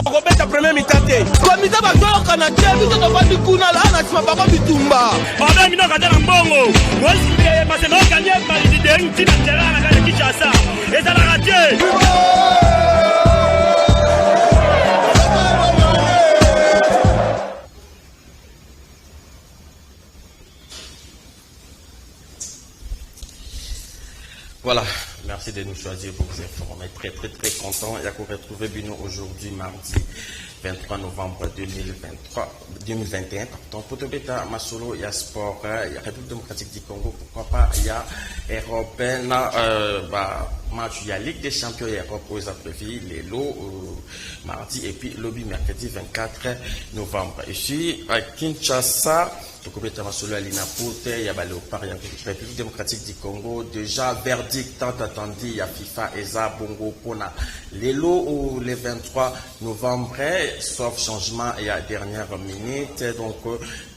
kobeta premier mitate komita bazoyoka na te biso tofandi kuna la na nsima bango bitumba obe mino kata na mbongo mosimbe masema okanye malidide ntina terrain na kale Kinshasa ezalaka te. Voilà, merci de nous choisir pour vous informer. Très content. Il y a qu'on retrouver Bino aujourd'hui, mardi 23 novembre 2021. Pour te bêta, Masolo, il y a sport, il y a République démocratique du Congo, pourquoi pas, il y a Européenne, match, il y a Ligue des champions, il y a Europe aux prévu les lots mardi et puis lobby mercredi 24 novembre. Ici, à Kinshasa, il y a Léopard, il y a République démocratique du Congo. Déjà, verdict tant attendu, il y a FIFA, ESA, Bongo, Pona. Les lots ou les 23 novembre, sauf changement, il y a dernière minute. Donc,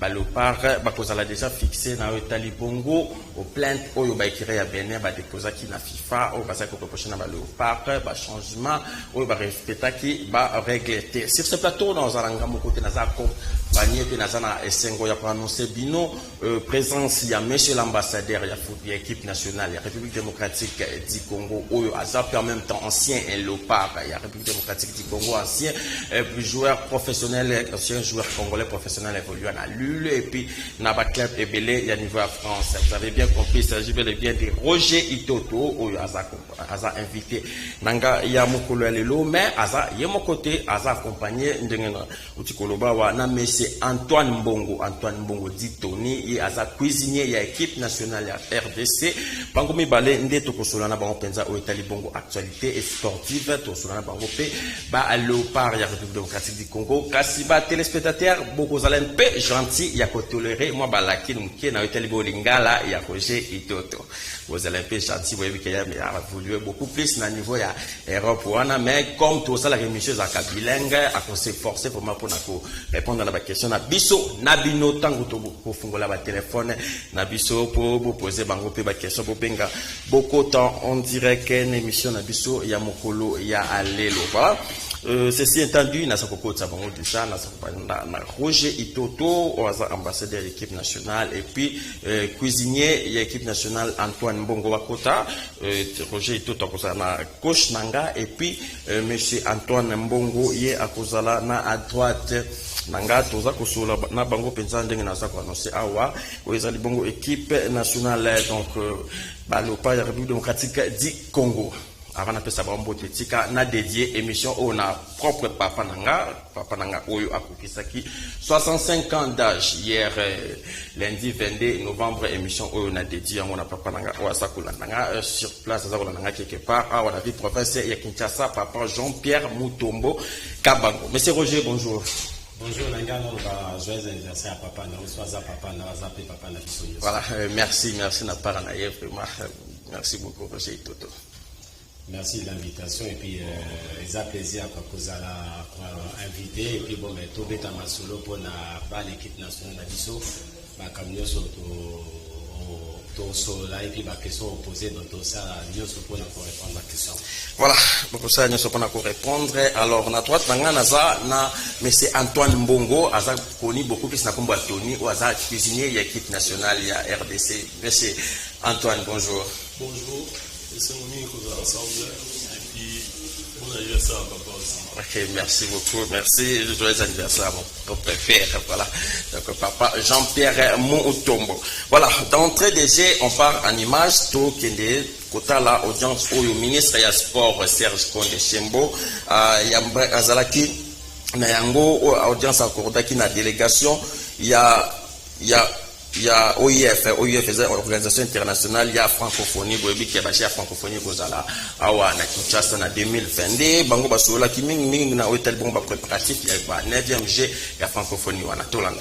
Léopard, parce qu'elle a déjà fixé dans le Tali Bongo, au plainte, au Yobaïkiré à Bénin, déposer qui na FIFA, au Bazak au prochain Léopard, changement, au respecter qui va régler. Sur ce plateau, dans Zalangamo, côté Nazako, Bagné, Nazana et Sengo, il y a pas annoncé Bino, présence, il y a monsieur l'ambassadeur, il y a l'équipe nationale, il y a République démocratique du Congo, Azap en même temps ancien Léopard, il y a République démocratique du Congo, ancien joueur professionnel, ancien joueur congolais professionnel évoluant à Lille, et puis Naba Club et Belé, il y a niveau à France. Vous avez bien compris, il s'agit bel et bien de Roger Itoto, Aza invité, Nanga Yamokolo Lelo, mais Aza, il y a mon côté, Aza accompagné, Utikoloba, c'est Antoine Mbongo dit Tony, et Aza cuisinier, il y a équipe nationale, il y a RDC, Bangomi Balé, Ndeto Kosolana Bango Penza, au Italie Bongo, actualité et sportive, Tosolana Bango P, Léopard, il y a République démocratique du Congo, Kassiba, téléspectateur, Boko Zalen P, gentil, il y a qu'à tolérer, moi, Balaki, Mouké, na Italie Bolingala, il y a Roger Itoto. Vous allez peu gentil, vous voyez qu'il y a évolué beaucoup plus dans le niveau, il y a Europe, mais comme tout ça, la rémission à Kabilengue, à qu'on s'est forcé pour répondre à la question, Nabiso, Nabino, tango pour fungola la téléphone, Nabiso, pour poser bango pe question, pour benga, beaucoup de temps, on dirait qu'une émission Nabiso, il y a Mokolo, il y a Alelo, voilà. Ceci entendu, na sakoko tsabango déjà, na Roger Itoto, ambassadeur de l'équipe nationale, et puis cuisinier de l'équipe nationale Antoine Mbongo Wakota, Roger Itoto akozala na coach nanga, et puis monsieur Antoine Mbongo ye akozala na à droite. Nanga toza kosola na bango penza ndenge na za ko annoncer awa ezali bongo équipe nationale donc Léopard ya République démocratique du Congo. Avant de faire un tika na dédié émission on a propre papa nanga oyo akukisaki 65 ans d'âge hier lundi 22 novembre émission oyo na dédié on a papa nanga wasakula nanga sur place azakula nanga quelque part on a vu professeur ya Kinshasa papa Jean-Pierre Mutombo Kabango. Monsieur Roger, bonjour. Bonjour Nangano, joyeux anniversaire à papa, papa na voilà, merci na part na vraiment merci beaucoup Roger Toto. Merci de l'invitation et puis ils ont plaisir à cause à la invité et puis bon mais tout est en solo pour la l'équipe nationale d'Abisso comme nous sommes là et puis la question posée dans tout ça nous sommes pour répondre à la question. Voilà, pour ça nous sommes pour répondre. Alors na droite naza na monsieur Antoine Mbongo aza connu beaucoup plus na kombo Tony ou aza cuisinier de l'équipe nationale il y a RDC. Monsieur Antoine, bonjour. Bonjour. C'est mon ami qu'on a ensemble et puis bon anniversaire à papa aussi. Ok, merci beaucoup, merci, joyeux anniversaire à mon père, voilà. Donc papa Jean-Pierre Mutombo. Voilà, d'entrée des jeux, on part en image, tout qui est côté la audience au ministre ya sport Serge Konde Chembo, Yamba Azalaki, Nayango, audience accordée na délégation, il y a OIF, organisation internationale, il y a francophonie, qui a bâché la francophonie Kozala, Awa, na Kinshasa, na 2022, Bango Basola, qui ming na hôtel bomba préparatif, il y a 9e G, il y a francophonie, on a tout là.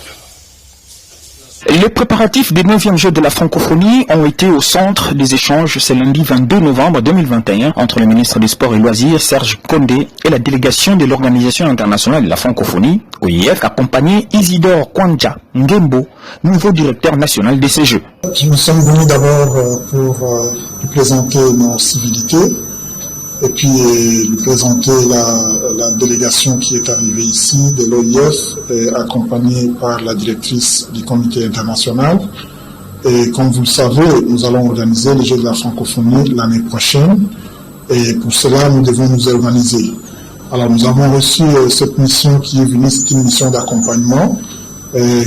Les préparatifs des 9e Jeux de la francophonie ont été au centre des échanges ce lundi 22 novembre 2021 entre le ministre des Sports et Loisirs Serge Kondé et la délégation de l'Organisation internationale de la francophonie, OIF, accompagné Isidore Kwanja Ngembo, nouveau directeur national de ces Jeux. Nous sommes venus d'abord pour présenter nos civilités et puis lui présenter la délégation qui est arrivée ici de l'OIF, accompagnée par la directrice du comité international. Et comme vous le savez, nous allons organiser les Jeux de la francophonie l'année prochaine, et pour cela, nous devons nous organiser. Alors, nous avons reçu cette mission qui est venue, c'est une mission d'accompagnement,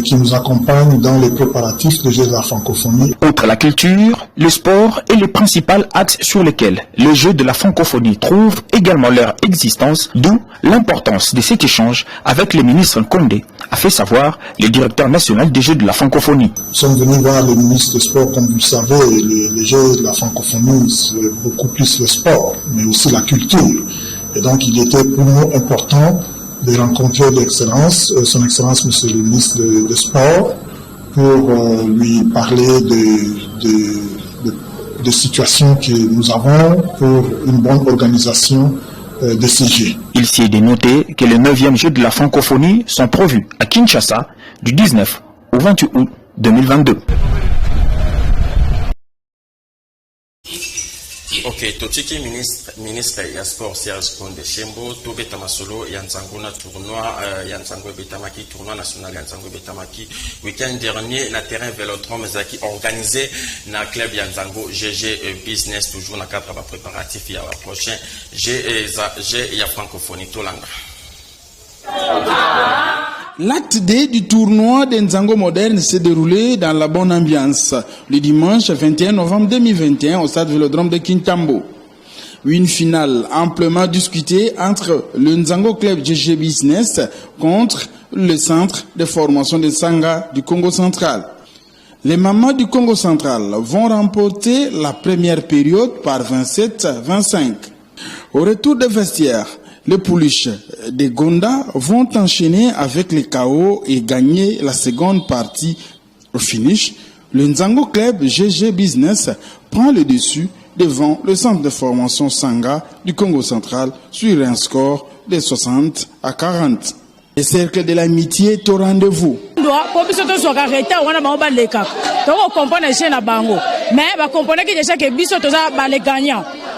qui nous accompagne dans les préparatifs des Jeux de la francophonie. Outre la culture, le sport est le principal axe sur lequel les Jeux de la francophonie trouvent également leur existence, d'où l'importance de cet échange avec le ministre Condé, a fait savoir le directeur national des Jeux de la francophonie. Nous sommes venus voir le ministre des Sports, comme vous le savez, les Jeux de la francophonie, c'est beaucoup plus le sport, mais aussi la culture. Et donc, il était pour nous important de rencontrer l'excellence, son excellence monsieur le ministre des Sports, pour lui parler de situations que nous avons pour une bonne organisation de ces Jeux. Il s'y est dénoté que les 9e Jeux de la francophonie sont prévus à Kinshasa du 19 au 28 août 2022. Ok, totiki ministre ya sport Serge Konde Shembo to betama solo ya nzango na tournoi ya nzango betamaki tournoi national ya nzango betamaki week-end dernier na terrain Vélodrome zaki organisé na club ya nzango GG Business toujours na cadre ba préparatif ya prochain G ya francophonie tolanga. L'acte D du tournoi des Nzango Moderne s'est déroulé dans la bonne ambiance le dimanche 21 novembre 2021 au stade Vélodrome de Kintambo. Une finale amplement discutée entre le Nzango Club GG Business contre le centre de formation de Sanga du Congo central. Les mamans du Congo central vont remporter la première période par 27-25. Au retour des vestiaires, les pouliches des Gonda vont enchaîner avec les KO et gagner la seconde partie. Au finish, le Nzango Club GG Business prend le dessus devant le centre de formation Sanga du Congo central sur un score de 60-40. Le cercle de l'amitié est au rendez-vous.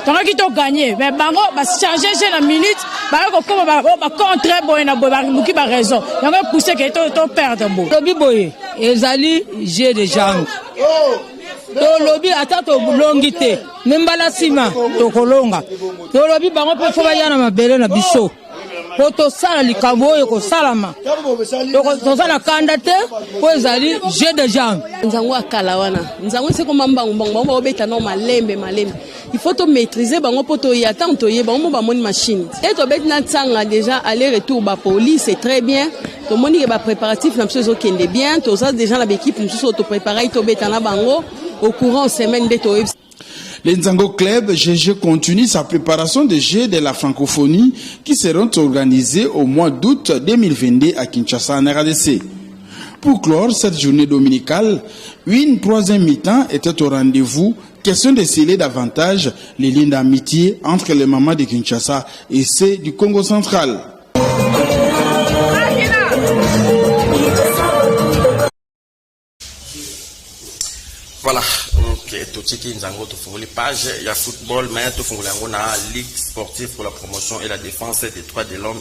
Tant qu'ils ont gagné, mais bango va changer la minute, bango comme va contre boy na boy muki ba raison. Yango pousser que to perdre bo. Lobi boy, ezali j'ai des gens. To lobi ata to bulongite, nembala sima to kolonga. To lobi bango pe fo ba yana mabele na biso. Poto sala likambo yo ko salama. To sala kandate po ezali j'ai des gens. Nzango akala wana. Nzango c'est comme mbango bango obeta no malembe. Il faut te maîtriser bango poto y attend to ye bango ba moni machine. Et to bet na tsanga déjà aller retour ba police c'est très bien. To moni ke ba préparatif na mso kende bien, to ça déjà la équipe mso to préparer to beta na bango au courant semaine de to. Le Nzango Club GG continue sa préparation des Jeux de la francophonie qui seront organisés au mois d'août 2022 à Kinshasa en RDC. Pour clore cette journée dominicale, une troisième mi-temps était au rendez-vous. Question de sceller davantage les liens d'amitié entre les mamans de Kinshasa et ceux du Congo central. Voilà, ok, totiki nzango tofungoli page ya football, mais tofungoli yango na Ligue sportive pour la promotion et la défense des droits de l'homme.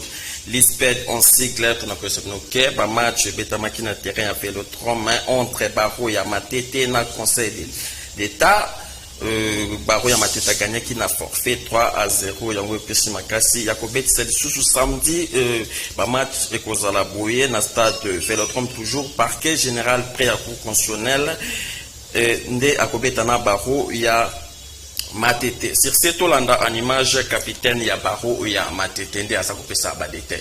L'ISPED en sigle, on a que ba match betamaki na terrain ya Vélodrome entre Baro ya Matete na Conseil d'État. Baro ya Matete gagné qui na forfait 3-0 yango pesi makasi yakobet celle sous samedi ba match ekozala boye na stade Vélodrome toujours parquet général près à cour constitutionnel nde akobeta na Baro ya Matete. Sur cette Hollanda en image capitaine ya Baro ya Matete nde asa kopesa ba détails.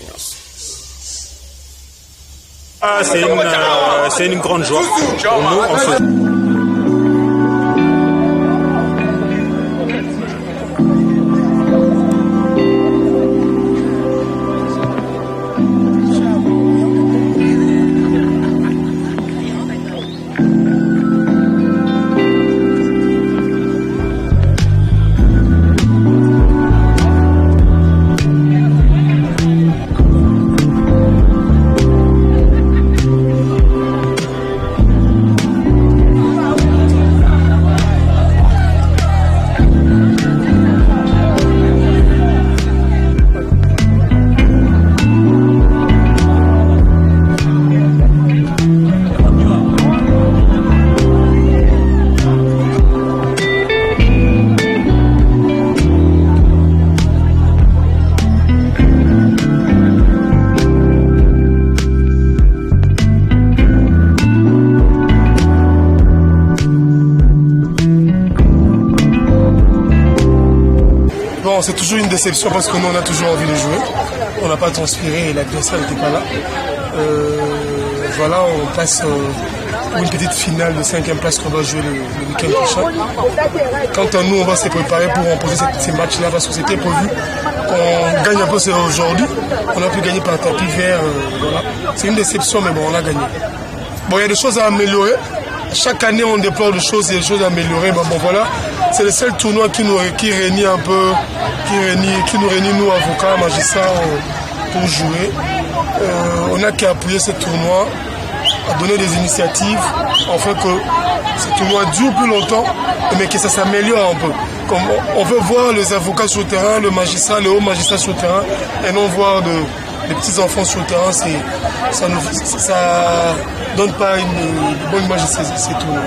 C'est une grande joie pour nous. Bon, c'est toujours une déception parce que nous, on a toujours envie de jouer. On n'a pas transpiré et l'adversaire n'était pas là. Voilà, on passe pour une petite finale de 5e place qu'on doit jouer le week-end prochain. Quant à nous, on va se préparer pour remporter ces matchs-là parce que c'était prévu qu'on gagne un peu aujourd'hui. On a pu gagner par tapis vert. Voilà. C'est une déception, mais bon, on a gagné. Bon, il y a des choses à améliorer. Chaque année, on déplore des choses, il y a des choses à améliorer. Bon, voilà, c'est le seul tournoi qui nous réunit un peu, qui nous réunit, nous, avocats, magistrats, pour jouer. On n'a qu'à appuyer ce tournoi, à donner des initiatives, afin que ce tournoi dure plus longtemps, mais que ça s'améliore un peu. Comme on veut voir les avocats sur le terrain, le magistrat, le haut magistrat sur le terrain, et non voir les petits enfants sur le terrain, ça donne pas une bonne image de ces tournois.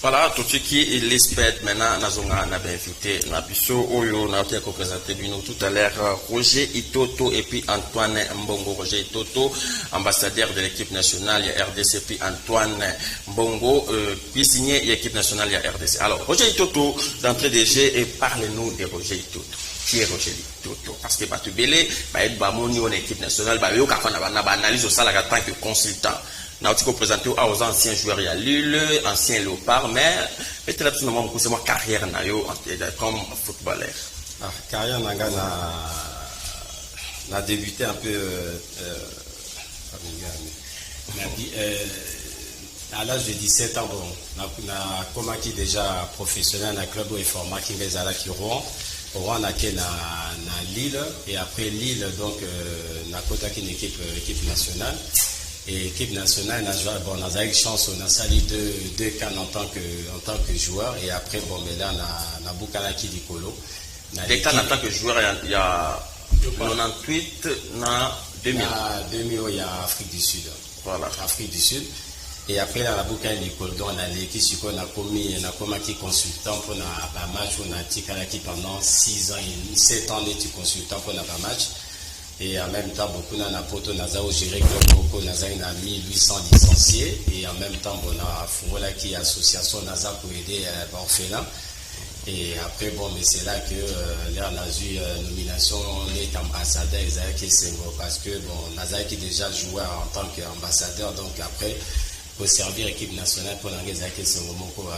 Voilà, tout ce qui est l'espèce maintenant, nous avons invité Nabiso Oyo, nous avons présenté tout à l'heure Roger Itoto et puis Antoine Mbongo. Roger Itoto, ambassadeur de l'équipe nationale RDC, puis Antoine Mbongo, cuisinier de l'équipe nationale RDC. Alors, Roger Itoto, d'entrée de jeu, et parlez-nous de Roger Itoto. Qui est Roger Itoto? Parce que Batu Belé, on est équipe nationale, on a analyse au salaire en tant que consultant. Nous avons présenté aux anciens joueurs, il y a Lille, anciens Léopard, mais peut-être que c'est moi carrière comme footballeur. Carrière n'a débuté un peu à l'âge de 17 ans. Bon, on a commencé déjà professionnel dans le club et formé qui est à la Rouen. Rouen a été à Lille et après Lille, donc, on a contacté une équipe nationale. Et l'équipe nationale, on a eu chance, on a sali deux cannes en tant que joueur. Et après, bon, mais là, on a Boukalaki Dikolo. Des cannes en tant que joueur, il y a 98, 2000. 2000, il y a Afrique du Sud. Voilà. Afrique du Sud. Et après, là, on a Boukalaki Dikolo. Donc, on a l'équipe, on a commis consultant pour un match. On a Tikalaki pendant 6 ans, 7 ans, on est consultant pour un match. Et en même temps, beaucoup de poto nazao géré comme beaucoup nazao na 1800 licenciés. Et en même temps, on a Fungola qui est association NASA pour aider orphelins. Et après, bon, mais c'est là que là, on a eu nomination, on est ambassadeur Isaïe Sengo. Parce que, bon, NASA qui déjà joué en tant qu'ambassadeur. Donc après, pour servir l'équipe nationale pour l'Angaïsaïe Sengo Moko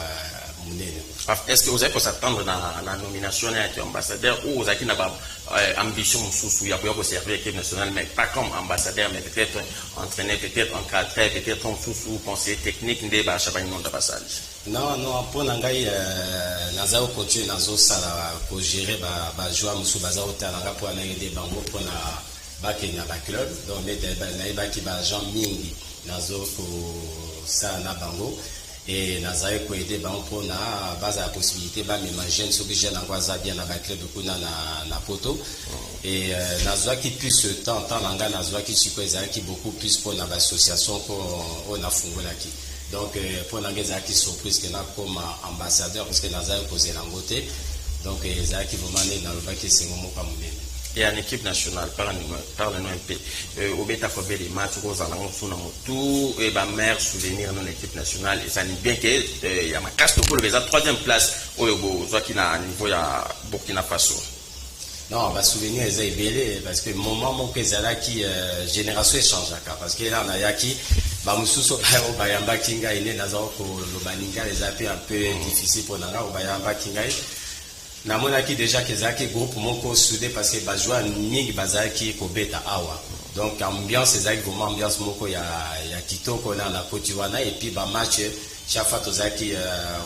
est-ce que vous avez s'attendre à la nomination d'ambassadeur ou vous avez une ambition sous pour servir l'équipe nationale, mais pas comme ambassadeur, mais peut-être entraîneur, peut-être encadré, peut-être sous conseiller technique de passage? Non, pour l'Angaï, nous avons continué pour gérer les joueurs pour aller des bambous pour la club. Donc, nous avons des agents mingi pour ça na bango. Et nous avons aidé pour la base à la possibilité de m'imaginer ce que j'ai dans le bien dans le club de Poto. Et nous avons plus ce temps, nous avons qui beaucoup plus pour l'association pour la Fungolaki. Donc, pour nous avons surprise que nous comme ambassadeur, parce que nous avons posé l'angoté. Donc, nous avons qui vont mener dans le bac et c'est un moment comme et en équipe nationale, parlez-nous un peu. Au bêta fait des matchs, aux alentours, sous tout, et ma mère souvenir dans l'équipe nationale. Et ça dit bien qu'il y a ma casse pour le 3e place au Yobo, soit qu'il a un niveau à Burkina Faso. Non, bah souvenir lesébélés parce que moment mon là qui génération échange parce que là on a yaki bah mususo au bayamba kinga il est dans le baninga les appels un peu difficile pour nanga au bayamba kinga. Namonaki déjà que zaki groupe moko soudé parce que bajwa nyingi bazaki ko beta awa. Donc ambiance zaki vraiment ambiance moko ya kitoko na la Côte d'Ivoire et puis ba match chaque fois zaki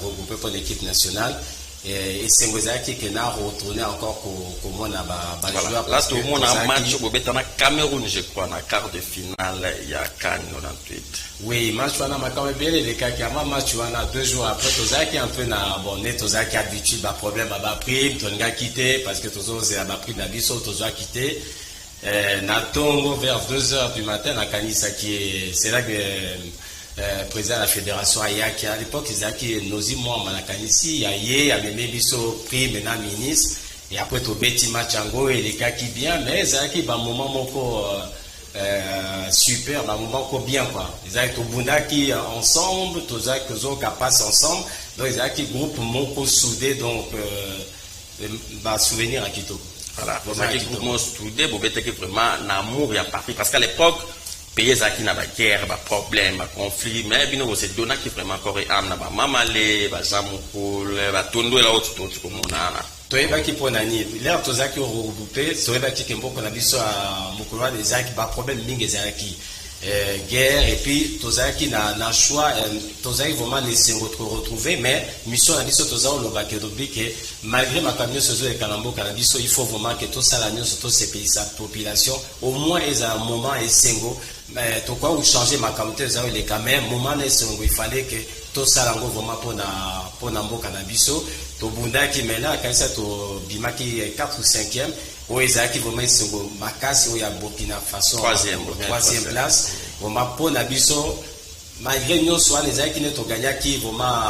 regroupé pour l'équipe nationale et c'est zaki que na retourné encore pour moi na ba joueur là tout le monde a match au beta na Cameroun je crois na quart de finale il y a CAN 98. Oui, match wana makame bele le kakama match wana 2 jours après tozaki un peu na bonnet tozaki habitué ba problème ba prime tonga quitter parce que tozo c'est ba prime na biso tozo quitter na tongo vers 2h du matin na kanisa qui c'est là que président de la fédération Ayaki à l'époque Izaki nozi moi na kanisi yaye a même biso prime na ministre et après to beti match ango et les cas qui bien mais Izaki ba moment moko super, bah moment quoi bien quoi. Ils ont Tobunda qui ensemble, tous ont qui passent ensemble, donc ils ont qui groupe moko soudé donc bah souvenir à Kitoko. Voilà, vous avez groupe moko soudé, vous mettez vraiment l'amour et à Paris parce qu'à l'époque pays qui n'a pas guerre, pas problème, pas conflit, mais bien nous c'est donna qui vraiment encore âme na ba mamale, ba zamukul, ba tondo la autre tout comme on a. Toyeba ki ponani, l'air tozaki regroupé, toyeba ki kembo qu'on a biso à mukula des aki ba problème mingi zaki. Guerre et puis tozaki na choix tozaki vraiment laisser retrouver mais mission na biso tozao lo bakedobi que malgré ma camion sozo et kalambo kanabiso il faut vraiment que tout ça la nyonso to ces pays sa population au moins ils a un moment et singo mais to quoi ou changer ma camion zao les quand même moment et singo il fallait que tout ça lango vraiment pour na mboka na biso to bundaki maintenant quand ça to bimaki 4 ou 5e où ils ont qui vraiment singo makasi où il y a Burkina Faso troisième place vraiment pour nabiso malgré nous soit les gens qui ne ont gagné qui vraiment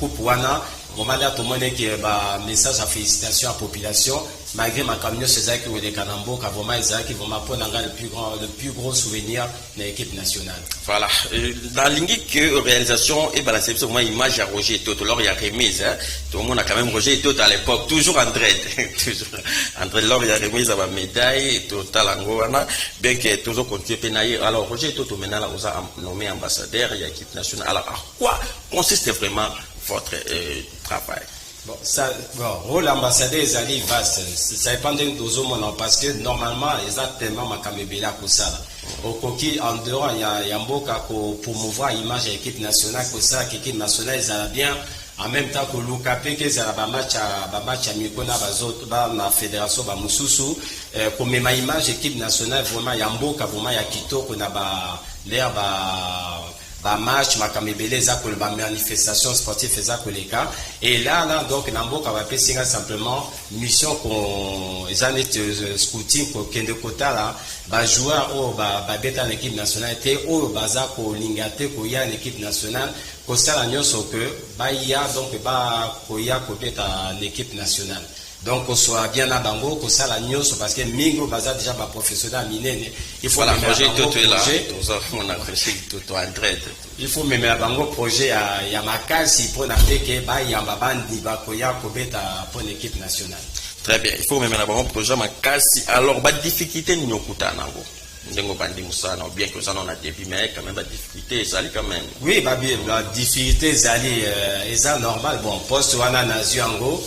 coupe wana vraiment là tout le monde qui ba message à félicitations à la population malgré ma camion c'est ça qui est des Kanambo qui vraiment ils ont qui vraiment pour le plus gros souvenir de l'équipe nationale. Voilà, dans l'indique réalisation et balancée c'est vraiment image à Roger Toto lors il y a remise tout le monde a quand même Roger Toto à l'époque toujours André lors il y a remise à la médaille total angona bien que toujours continue penailler alors Roger Toto maintenant là vous a nommé ambassadeur il y a équipe nationale alors à quoi consiste vraiment votre travail? Bon, ça, bon, rôle ambassadeur est allé vaste. Ça dépend de nos parce que normalement, ils ont tellement ma camébéla pour ça. Au coquille, en dehors, il y a un beau cas pour promouvoir l'image de l'équipe nationale, pour ça, l'équipe nationale, ils ont bien, en même temps que l'UKP, qu'ils ont un match à Mikona, la fédération, Moussousou, pour même image de l'équipe nationale, vraiment, il y a un beau cas, vraiment, il y a Quito, qu'on a l'air, ba match makamebele za ko ba manifestation sportive za ko les cas et là donc namboka va pesinga simplement mission qu'on ezane scouting ko kende kota là ba joueur o ba beta l'équipe nationale té o baza ko lingate ko ya l'équipe nationale ko sala nyonso que ba ya donc ba ko ya ko beta l'équipe nationale. Donc, on soit bien à Bango, qu'on ça la news, parce que Mingo Baza déjà pas professionnel minene. Il faut la projet tout est là. On a fait tout en traite. Il faut même à Bango projet à Yamakasi pour n'appeler que ba Yambabandi Bakoya Kobeta pour l'équipe nationale. Très bien. Il faut même à Bango projet Makasi. Alors, ba difficulté n'y okuta nango. Ndengo bandi musana bien que ça on a début mais quand même la difficulté ça quand même. Oui, ba bien la difficulté ça est normal bon poste wana nazuango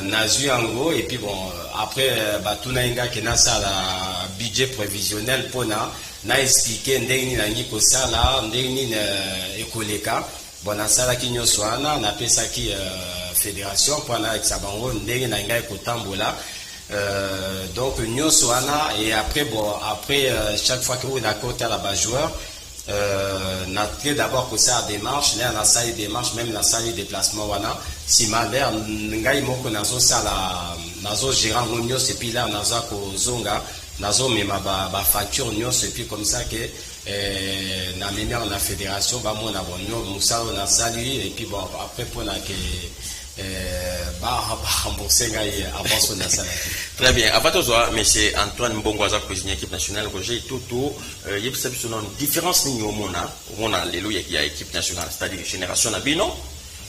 Nazuango et puis bon après batuna inga kena ça la budget prévisionnel pour na expliquer ndeni na ngiko sala ndeni ekoleka bon na sala kinyo swana na pesa ki fédération pour na exabango ndeni na inga ekotambola donc nyo swana et après bon après chaque fois que on a côté la bas joueur n'a fait d'abord que ça démarche là na salle démarche même la salle déplacement wana si madère ngai moko nazo sala nazo gérant nyo et puis là nazo ko zonga nazo mema ba facture nyo et puis comme ça que na mena na fédération ba mona bon nyo musa na sali et puis bon après pour la que très bien. Avant tout ça, monsieur Antoine Mbongwaza, président de l'équipe nationale, Roger Toto, il y a une différence on a l'équipe nationale, c'est-à-dire génération Nabino,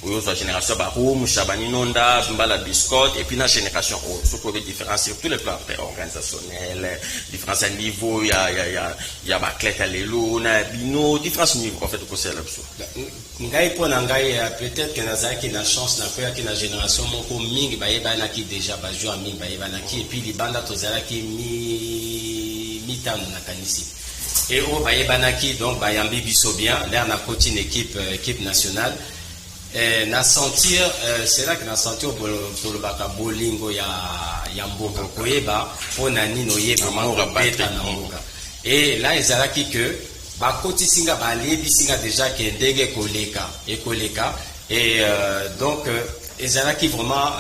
ou la génération Baroum, Chabani Nonda, Mbala Biscotte, et puis la génération O. Ce qu'on veut différence sur tous les plans organisationnels, différence à niveau, il y a Baclette à l'élo, Bino, différence niveau, en fait, au conseil là-dessus. Ngai po nangai peut-être que nazaki na chance na koya ki na génération moko mingi bayeba na ki déjà ba joueur mingi bayeba na ki et puis libanda tozala ki mi tano na kanisi et o bayeba na ki donc bayambi biso bien là na coaching équipe nationale na sentir c'est là que na sentir pour le baka bolingo ya mboka koyeba po na nino yeba manga beta na mboka et là ezala ki que bakoti singa balebi singa déjà que ndenge koleka et donc ezala qui vraiment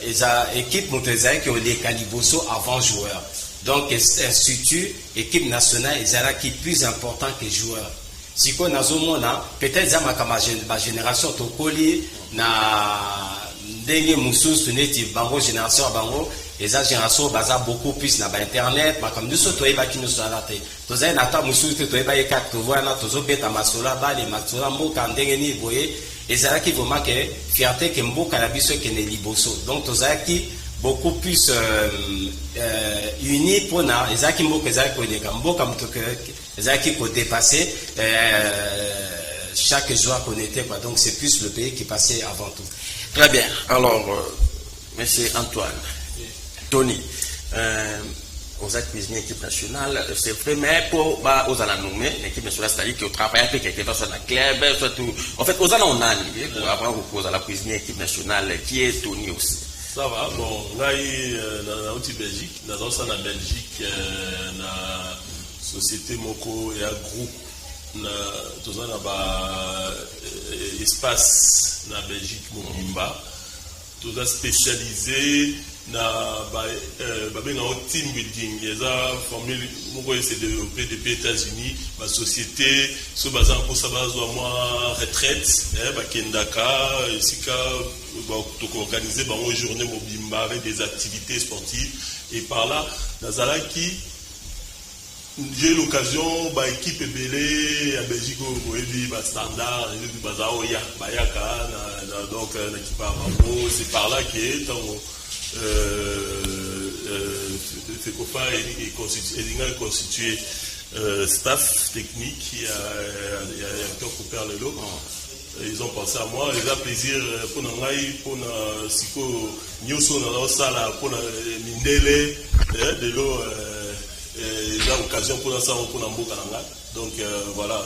eza équipe montezai que oleka liboso avant joueur donc institut équipe nationale ezala qui plus important que joueur siko nazomona peut-être za makama ba génération tokoli na ndenge mususu neti bango génération bango eza génération baza beaucoup plus na ba internet comme nous soto eba ki nous sala te toza na ta mususu to eba eka to wana tozo beta masola bali masola mboka ndenge ni boye ezala ki vraiment que fierté que mboka na biso ke ne liboso donc toza ki beaucoup plus unis pour na ezala ki mboka ezala ko de mboka mtoke ezala ki ko dépasser chaque joueur connecté quoi donc c'est plus le pays qui passait avant tout. Très bien. Alors monsieur Antoine Tony, aux cuisiniers équipe nationale, c'est vrai, mais pour aux ala nommé l'équipe nationale, c'est-à-dire qu'on travaille un peu quelque part sur la club, surtout. En fait, aux ala on a pour avoir aux ala cuisinier équipe nationale qui est Tony aussi. Ça va, bon, là, dans la Belgique, dans la Belgique, la société Moko et un groupe, dans un espace dans la Belgique, Mobimba, tout ça spécialisé. Na team building, il y a formule s'est développé depuis les États-Unis, ma société, ce bazar pour ça moi retraite, Kendaka, ici organiser une journée mobimba avec des activités sportives et par là, Nazalaki, j'ai eu l'occasion, équipe belé à Belgique, standard, bazar oya, bayaka, donc l'équipe à Mambo, c'est par là qui est FECOFA est constitué staff technique, il y a encore Cooper Lelo. Ils ont pensé à moi, ils ont plaisir pour nous, pour nous, si nous sommes dans la salle, pour nous, Mindele, de l'eau, ils ont l'occasion pour nous, pour nous, donc voilà,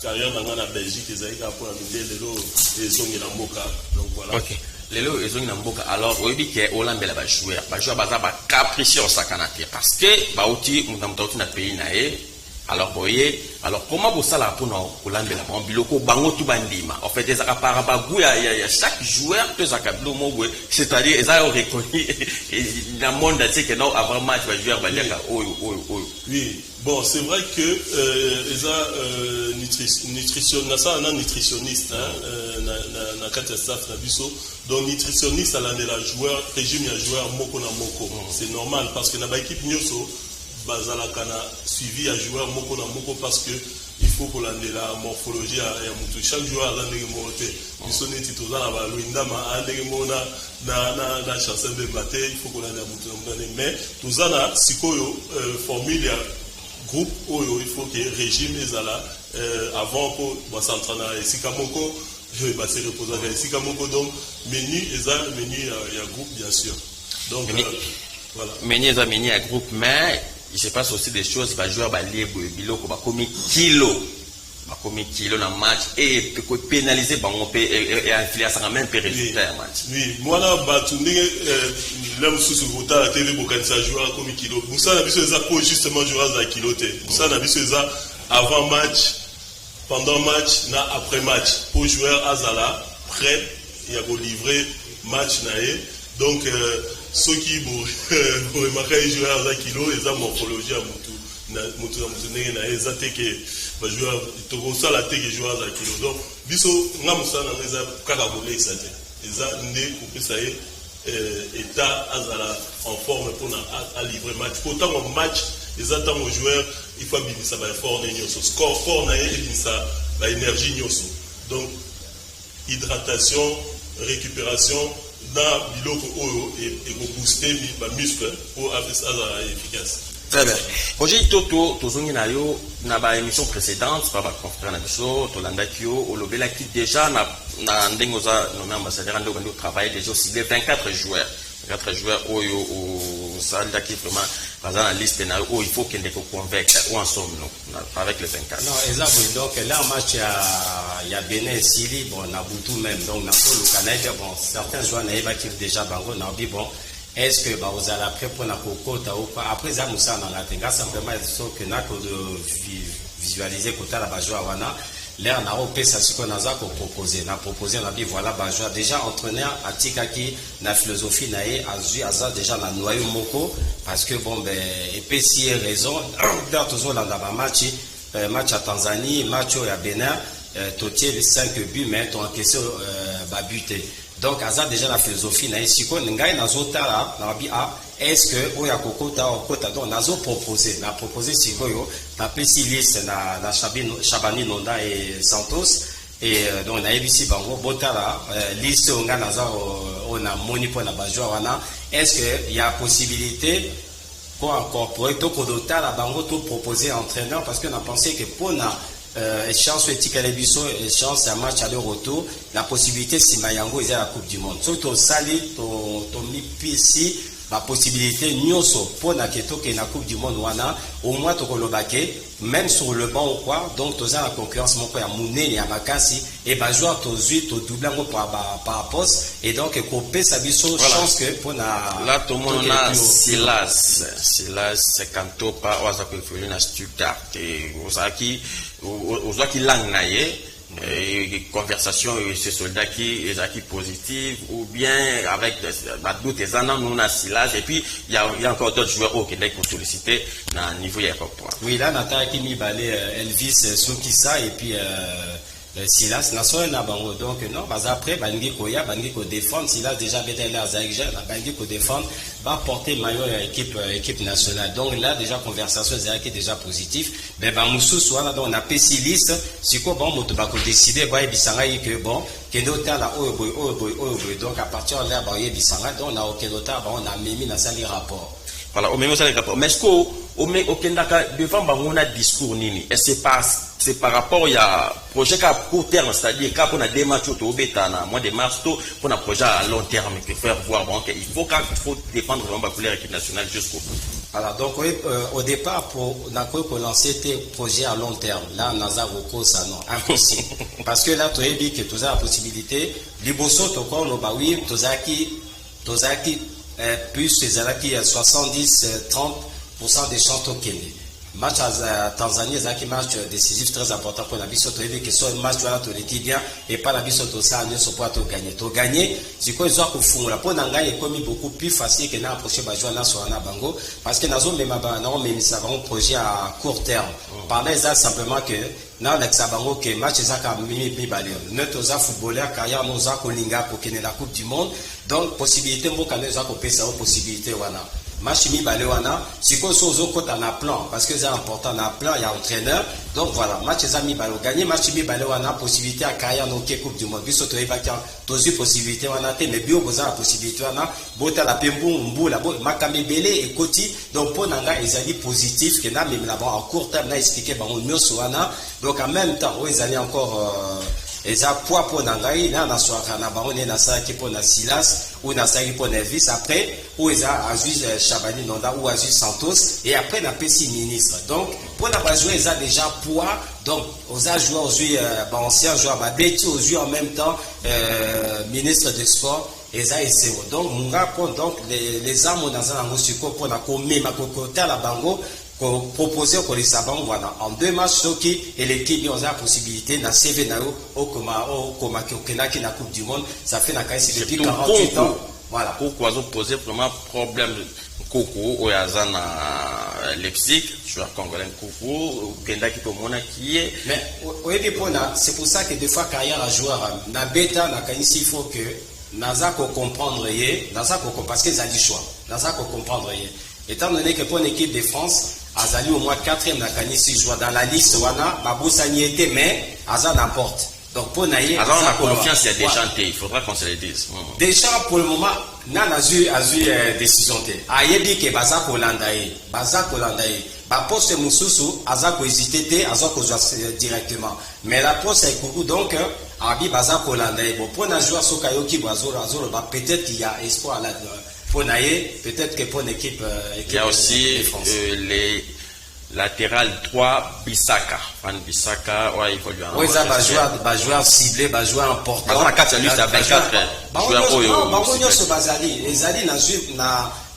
carrière dans la Belgique, ils ont pour nous, Mindele, de l'eau, ils ont eu Mboka, donc voilà. Okay. Lelo ezongi na mboka alors oyebi ke olambela ba joueur baza ba capricieux sakana te parce que bauti mutamutauti na pays na ye alors boye alors comment vous sala pour na olambela ba biloko bango tu bandima en fait ezaka para ba goût ya chaque joueur te zaka blomo goût c'est-à-dire eza reconnu dans monde c'est que non avant match ba joueur ba liaka oyo. Oui, bon, c'est vrai que nutritionniste na kati staff na biso donc nutritionniste à la joueur régime ya joueur moko na moko c'est normal parce que na ba équipe nyoso bazala kana suivi à joueur moko na moko parce que il faut pour la morphologie ya mutu chaque joueur a ndenge moté biso neti toza na ba luindama ndenge mona na chanson de maté il faut pour la mutu mais toza na sikoyo formule ya groupe oyo il faut que régime ezala avant pour s'entraîner esika moko je vais passer reposer esika moko donc menu ya groupe bien sûr donc voilà menu ya groupe mais il se passe aussi des choses ba joueur ba liebo biloko ba komi kilo na match et que pénaliser bango pe et influer ça même pe résultat ya match. Oui, moi là ba tourner là sous vota la télé pour ça joueur comme kilo. Moussa na biso za pour justement joueur za kilo te. Moussa na biso za avant match, pendant match, na après match pour joueur azala prêt il a livrer match naé. Donc ceux qui vont remarquer joueur za kilo et za morphologie à mutu na ezate que ba joueur to ça la teke joueur za kilo donc biso nga musana ngeza kaka bolé exate eza ndé pour ça état azala en forme pour à livrer match pourtant au match ezata mon joueur il faut bien ça ba fort nyoso score fort na ça ba énergie nyoso donc hydratation récupération dans biloko oyo et booster ba muscle pour avoir ça efficace. Très bien. Roger Toto, tozongi na yo na ba émission précédente, par ba confrère na biso, tolanda kyo, olobela ki déjà na ndengoza nommé ambassadeur ndo bando travailler déjà aussi 24 joueurs. 24 joueurs oyo au salda qui vraiment dans la liste na il faut qu'il ne convaincre ou en somme nous avec les 24. Non, exactement. Donc là en match il y a Bénin Sili bon na Boutou même donc na Polo Canada bon certains joueurs na qui déjà bango na bi bon est-ce que vous allez après pour la cocotte ou pas après ça nous ça dans la tenga simplement que n'a que de visualiser côté la bajoa wana l'air na opé ça ce qu'on a proposé on a dit voilà bajoa déjà entraîneur atikaki na philosophie naé aza déjà na noyau moko parce que bon ben et si raison dans toujours dans la match à Tanzanie match au Bénin totier les 5 buts mais ton encaissé ba buté Donc aza déjà la philosophie na siko ngai nazotala na bi a est-ce que oya kokota okota donc nazo proposer siko yo na pesi liste na Chabani Nonda et Santos et donc na ABC bango botala liste onga naza on a moni pour na bajwa wana est-ce que il y a possibilité pour incorporer to kodota la bango to proposer entraîneur parce que on a pensé que pour na échéance étiquette échéance à match aller-retour la possibilité si Mayango est à la Coupe du Monde surtout sali to mi PC la possibilité nyonso pour na keto que na Coupe du Monde wana au moins to kolobake même sur le banc ou quoi donc toza la concurrence moko ya munene ya makasi et ba joueur to zui to doubler par poste et donc ko pesa biso chance que pour na là tout le monde a Silas c'est kanto pa waza ko fulu na Stuttgart et osaki lang naye conversation avec ces soldats qui est positive ou bien avec d'autres années nous on a Silas et puis il y a encore d'autres joueurs qui sont sollicités à niveau aéroport. Oui là Nathan qui mi balé Elvis Soukissa et puis Silas na so na bango donc non mais après bangi ko défendre Silas déjà bété là Zaïgé na bangi ko défendre va porter maillot équipe nationale donc là déjà conversation qui est déjà positif mais ba musu soit donc on a pesi liste si ko bon moto ba ko décider ba bisanga que bon kendo tala oyoboy donc à partir de là ba bisanga donc na okendo ta ba on a mimi na sali rapport. Voilà, au même rapport. Mais est-ce qu'au Kendaka, devant on a discours nini, et c'est par rapport à projet à court terme, c'est-à-dire quand on a des matchs au Bétana, mois de mars, pour un projet à long terme, que faire voir, bon, il faut défendre vraiment pour l'équipe nationale jusqu'au bout. Voilà, donc au départ, pour lancer tes projets à long terme, là, Nazaroko, ça non, impossible. Parce que là, tu as dit que tu as la possibilité, Liboso, tu as oui, tu as plus ces années qui 70-30% des chances au Kenya. Match à Tanzanie, c'est un match décisif très important pour la Bissot. Tu as vu que ce match là, tu l'étais bien et pas la Bissot au sein de ce point tu gagner. Tu gagner, c'est quoi ils ont au fond. La pour Nanga est commis beaucoup plus facile que n'a approché Bajoua là sur un bango parce que nous avons même un projet à court terme. Par là, c'est simplement que na Alexa Bango que match ça comme mimi balé. Notre footballeur carrière nous a kolinga pour gagner la Coupe du Monde. Donc possibilité mo kana za ko pesa possibilité wana. Match mi balé wana, siko sozo kota na plan parce que c'est important na plan il y a entraîneur. Donc voilà, match ça mi balé gagner match mi balé wana possibilité à carrière no Coupe du Monde. Biso to ebaka tozi possibilité wana te mais bio boza possibilité wana bota la pembu mbula bo makambe belé et koti donc pour nanga ezali positif que na même là en court terme na expliquer bango nyoso wana. Donc en même temps, ils allaient encore ils ont poids pour Nangaï, là, on a soirée, on a baronné, on a ça qui pour Silas, ou on a ça qui pour Elvis, après, où ils ont Azuis Chabani Nonda, ou Azuis Santos, et après, on a PC ministre. Donc, pour la jouer, ils ont déjà poids, donc, on a joué aujourd'hui, ancien joueur, Betty, aux yeux en même temps, ministre des Sports, et ça, c'est donc, mon gars, donc, les armes, dans un angle, pour la commis, ma cocotte à la bango, proposer au Saban voilà en 2 matchs Soki et l'équipe ils ont la possibilité na CV nao au Koma qui na Coupe du Monde ça fait na caisse depuis 48 ans voilà pourquoi ils ont posé vraiment problème Koko au Yazana Leipzig joueur congolais Koko Kenda qui tomona qui est mais c'est pour ça que des fois carrière à joueur na bêta na caisse il faut que naza ko comprendre parce que ça dit choix naza ko comprendre étant donné que pour une équipe de France Azali au moins 4e na Kanisi joue dans la liste wana Baboussani était mais Azan n'importe donc pour naïe Azan a confiance il y a des chantés il faudra qu'on se le dise déjà pour le moment nan azu décision te ayebi ke Bazak Holandaï ba poste mususu Azak hésiter te Azak ko jouer directement mais la poste est beaucoup donc abi Bazak Holandaï bon pour na joueur sokayoki bazoro ba peut-être qu'il y a espoir là pour naïe, peut-être que pour l'équipe. Il y a aussi les latérales 3 Bissaka. Fan Bissaka, ouais, il faut lui envoyer. Oui, ça va jouer ciblé, va jouer important. Dans la 4 lui, c'est à 24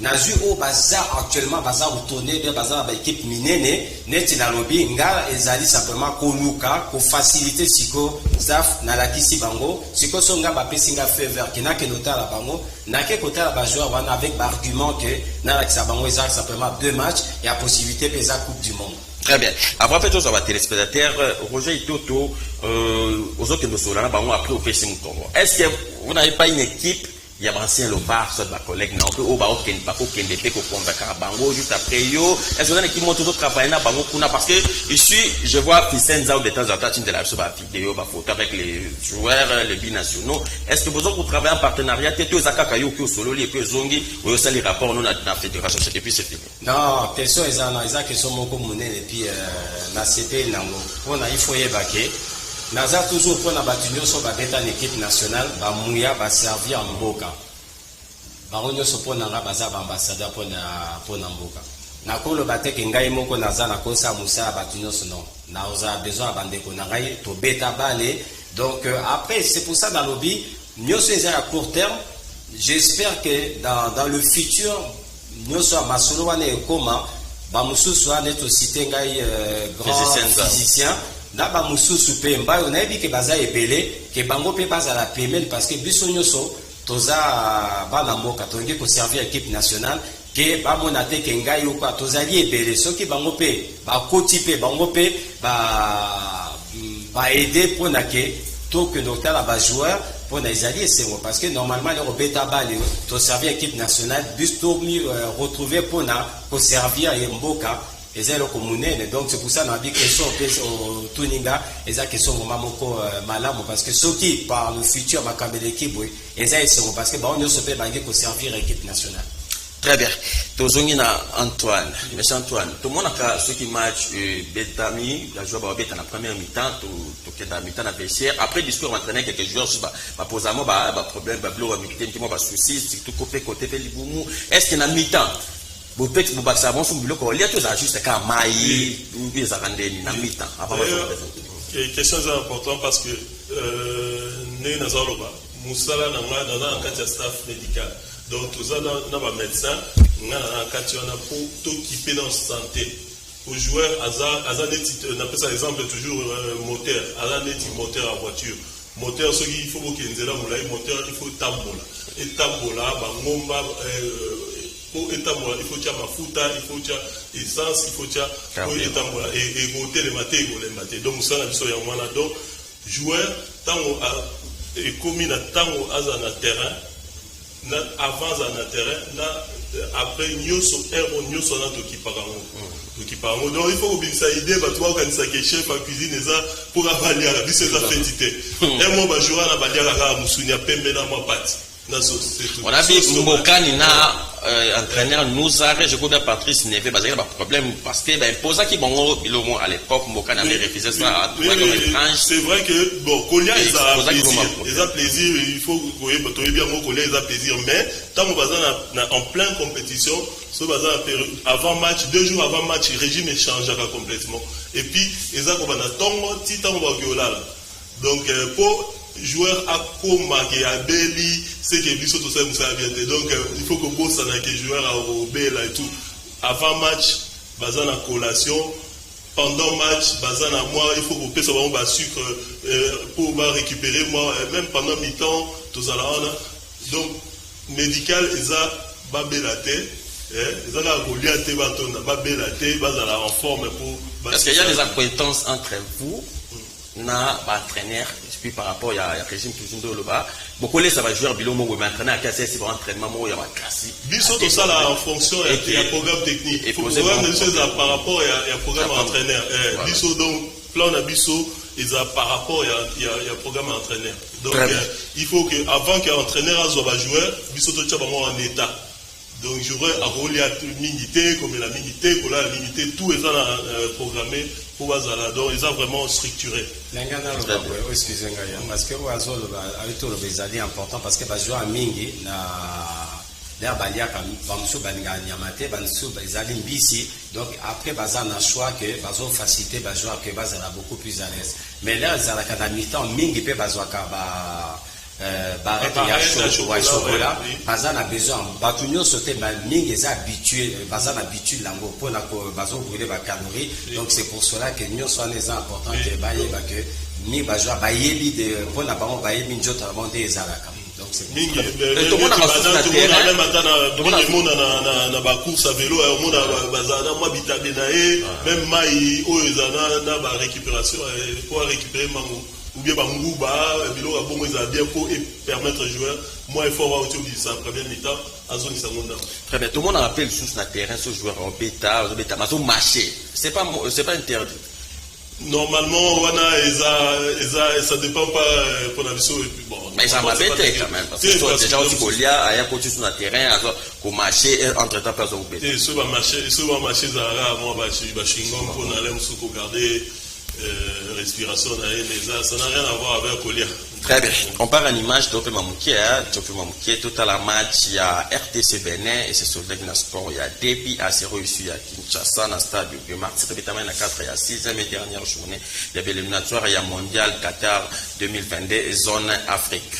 Nazu au bazar actuellement bazar retourné bien bazar avec équipe minene net na lobby nga ezali simplement koluka ko faciliter siko staff na la kisi bango siko songa ba pesinga faveur kina ke nota la bango na ke kota la ba joueur wana avec argument que na la kisa bango ezali simplement 2 matchs et la possibilité de la Coupe du Monde. Très bien. Avant peut-être ça va téléspectateurs Roger Itoto aux autres de Solana bango après au PC Mutongo. Est-ce que vous n'avez pas une équipe, il y a ancien le bar, soit de ma collègue, non, au bar, au Kendépé, au Konvaka, Bango, juste après, yo, est-ce que vous avez une équipe toujours travailler dans Bango Kuna, parce que ici, je vois Ficenza de temps en temps, une de la vidéo, ma photo avec les joueurs, les binationaux. Est-ce que vous travaillez en partenariat, tu es à Kakayo, qui est solo, et puis Zongi, ou aussi les rapports, nous, dans la fédération, et puis c'est fini. Non, question est en question, mon communé, et puis, la CP, on a, il faut y évacuer. Naza toujours pour la bâtiment sur la équipe nationale, Mouya va servir en Mboka. Baronio se pour nanga baza ambassadeur pour Mboka. Nako le batek ngai moko naza na kosa musa bâtiment non. Naoza besoin bandeko nangai to beta balé. Donc après c'est pour ça dans lobby, nous sommes à court terme. J'espère que dans le futur nous sommes à Masolo wane koma ba mususu ane to citer ngai grand physicien. Naba mususu pe mbayo na yebi ke baza ebele ke bango pe baza la payment parce que biso nyoso toza bana mboka tongi ko servir équipe nationale ke ba monate ke ngai ou quoi tozali ebele soki bango pe ba koti pe bango pe ba aider pour na ke to que docteur la ba joueur pour na izali c'est parce que normalement le beta bale to servir équipe nationale bis to retrouver pour na ko servir mboka. Et c'est le communé, donc c'est pour ça qu'on a dit que au Tuninga, et ça question vraiment malade parce que ceux qui par le futur ma camé l'équipe, et ça c'est parce que bon on se peut baguer pour servir l'équipe nationale. Très bien. Tozongi na Antoine, monsieur Antoine. Tout le monde a ceux qui match Betami, la joueur va être en première mi-temps, tout dans mi-temps na vestiaire. Après discours entraîneur quelques joueurs sur ba posamo ba problème ba blow mixité qui ba souci, surtout côté Liboumou. Est-ce qu'il y a mi-temps? Vous pouvez vous battre avant son boulot, il y a tous ajustes comme maï, ou bien ça rend des mi-temps. Question importante parce que né Nazaloba, Moussala n'a dans un cadre staff médical. Donc tout ça dans un médecin, on a un cadre pour t'occuper dans la santé. Aux joueurs, on appelle ça exemple toujours moteur, moteur en voiture. Moteur, ce qu'il faut qu'il y ait un moteur, il faut tambola. Et tambola, ngomba. Pour étambola, il faut qu'il y ait mafuta, il faut qu'il y ait essence, il faut qu'il y ait étambola et goûter les matés. Donc ça, on a donc joueur tant et commis na tango aza na terrain, na avant na terrain, après nyoso héros nyoso na to kiparango. Donc il faut que ça idée ba toi quand ça que chef en cuisine ça pour avaler la biso ça fétité. Et moi ba jouer na baliaka ka musunya pembe na moi pati. On a vu Mbokani na entraîneur nous arrête, je connais Patrice Neve, parce qu'il y a un problème, parce que ben posa qui bon à l'époque Mbokani avait refusé ça. C'est vrai que bon Kolia ils a plaisir, il faut que vous voyez bien Kolia ils a plaisir, mais tant qu'on va en pleine compétition, ce avant match, 2 jours avant match, le régime changera complètement. Et puis ils ont qu'on va tomber, titan va là. Donc pour joueur à Komake à Beli, c'est que Bissot tout ça vous savez. Donc il faut que bosse avec les joueurs à Obela et tout. Avant match, bazan à collation. Pendant match, bazan à moi, il faut que vous passiez un sucre pour récupérer moi. Même pendant mi-temps, tout ça là. Donc médical, ils ont babelaté. Ils ont la goliaté, babelaté, bazan en forme pour. Est-ce qu'il y a des acquaintances entre vous? Na entraîneur puis par rapport à régime toujours de là beaucoup les ça va jouer bilo mo mais entraîneur à casser c'est entraînement mo ya classique biso tout ça là en fonction et programme technique et programme de choses par rapport à programme entraîneur biso donc plan à biso ils a par rapport à programme entraîneur donc il faut que avant que entraîneur soit joueur biso tout ça en état. Donc joueur a rôle à l'unité comme la minité pour la limité tout est programmé pour Bazala donc ils ont vraiment structuré. Excusez-moi parce que Oazo avec tout le bezali important parce que joueur à mingi na l'air balia comme bamsou banga nyamate bamsou bezali mbisi donc après Bazala na choix que bazo faciliter joueur que Bazala beaucoup plus à l'aise mais là Bazala quand mi-temps mingi peut Bazala barrette ya chocolat bazan a besoin batunyo sauter mingi est habitué bazan habitude lango pour na bazo brûler ba calories donc c'est pour cela que nous sommes les importants que baye ba que ni bajoa bayebi de pour na bango bayebi njota avant des zalaka donc c'est mingi tout le monde a même attend na ba course à vélo au monde bazana moi bitabe nae même mai o ezana na ba récupération pour récupérer mango ou bien Bangouba, Bilo Abongo ils a bien pour permettre aux joueurs moins fort à autour de sa première mi-temps à zone secondaire. Très bien, tout le monde rappelle sous le terrain ce joueur en bêta, mais au marché. C'est pas interdit. Normalement, ça dépend pas pour la vision. Bon, mais ça m'a bêté quand même. Parce que déjà aussi Golia, il y a coach sur le terrain, au marché, entre-temps, pas au bêta. Et ce va marcher, Zara, avant, Bachingom, pour aller me garder respiration, ça n'a rien à voir avec Golia. Très bien. On part en image de Mamouké, tout à la match, il y a RTC Bénin et c'est sur le score, il y a 2-0 ici à Kinshasa, dans le stade de Martyr, notamment dans 4 et 6e et dernière journée, il y a l'éliminatoire, il y a Mondial Qatar 2022, zone Afrique.